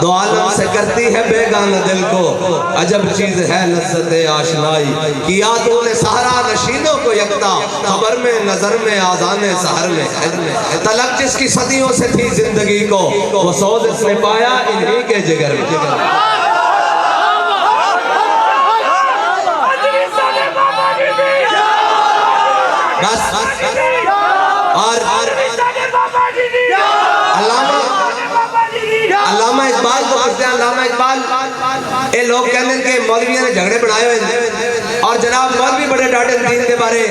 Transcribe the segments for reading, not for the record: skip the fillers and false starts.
دو عالم سے کرتی ہے بیگانہ دل کو، عجب چیز ہے لذت آشنائی، کیا تو نے سہرا نشینوں کو یکتا، خبر میں نظر میں آذان سحر میں، طلب جس کی صدیوں سے تھی زندگی کو، وہ سوز اس نے پایا انہی کے جگر میں۔ علامہ اقبال کو پڑھتے ہیں، علامہ اقبال اے لوگ کہنے ہیں کہ مولویوں نے جھگڑے بنائے ہوئے ہیں اور جناب مولوی بڑے ڈاٹے دین کے بارے،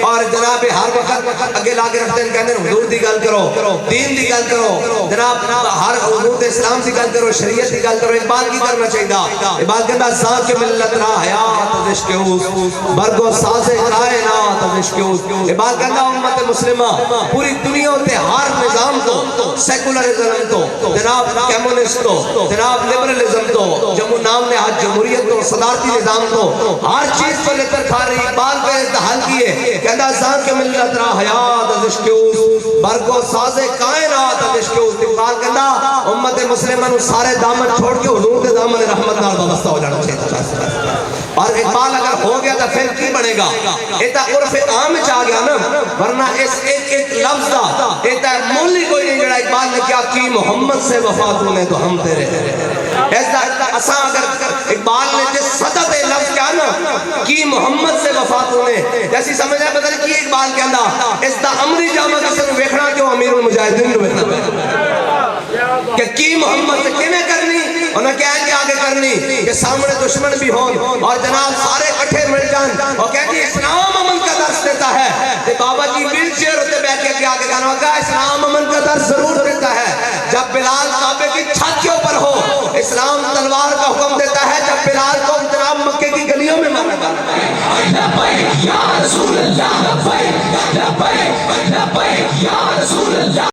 اور جناب ہر وقت اگے لا کے رکھتے ہیں، کہنے ہیں حضور دی گل کرو، دین دی گل کرو، جناب ہر حضور اسلام دی گل کرو، شریعت دی گل کرو۔ اقبال کی کرنا چاہیے دا، اقبال کہتا ہے ساں کے ملت را حیات از عشق اوست، برگو ساز کائنات از عشق اوست۔ اقبال کہتا ہے امت مسلمہ پوری دنیا ہوتے ہر نظام تو، سیکولرزم تو، جناب کمیونسٹ تو، جناب لبرلزم تو، جمہور نام نے آج جمہوریت تو، صدارتی نظام تو، ہر چیز کو لے کر کھا رہی۔ اقبال پہ حل کیے، کہتا زان کے ملت را حیات از عشق اوست، برگو ساز کائنات از عشق اوست۔ اقبال کہتا امت مسلمہ نو سارے دامن چھوڑ کے حضور دے دامن رحمت نال وابستہ ہو جانا چاہیے۔ اور اقبال اگر ہو گیا تو پھر کی بنے گا؟ ایتا عرف عام چاہ گیا نا، ورنہ اس ایک لفظ دا ایتا مولی کوئی نہیں جڑا اقبال نے کیا کی محمد سے وفا تو نے تو ہم تیرے۔ ایسا اساں اگر اقبال نے جس صدت لفظ کیا نا کی محمد سے وفا تو نے، جیسی سمجھ ہے بدل کی اقبال کہندا اس دا عمری جامع کسی نو ویکھنا کیوں امیر المجاہدین نو ویکھنا کہ کی محمد سے کیویں کرنی، انہاں کہا کہ آگے کرنی کہ سامنے دشمن بھی ہون اور جناب سارے کٹھے مل جان، اور کہتے ہیں اسلام امن کا درس دیتا ہے کہ بابا جی ویل چیئر ہوتے بیٹھ کے آگے کہنا ہوگا اسلام امن کا درس ضرور دیتا ہے جب بلال کعبے کی چھت کے اوپر ہو، اسلام تلوار کا حکم دیتا ہے جب بلال کو جناب مکے کی گلیوں میں مارا جاتا ہے۔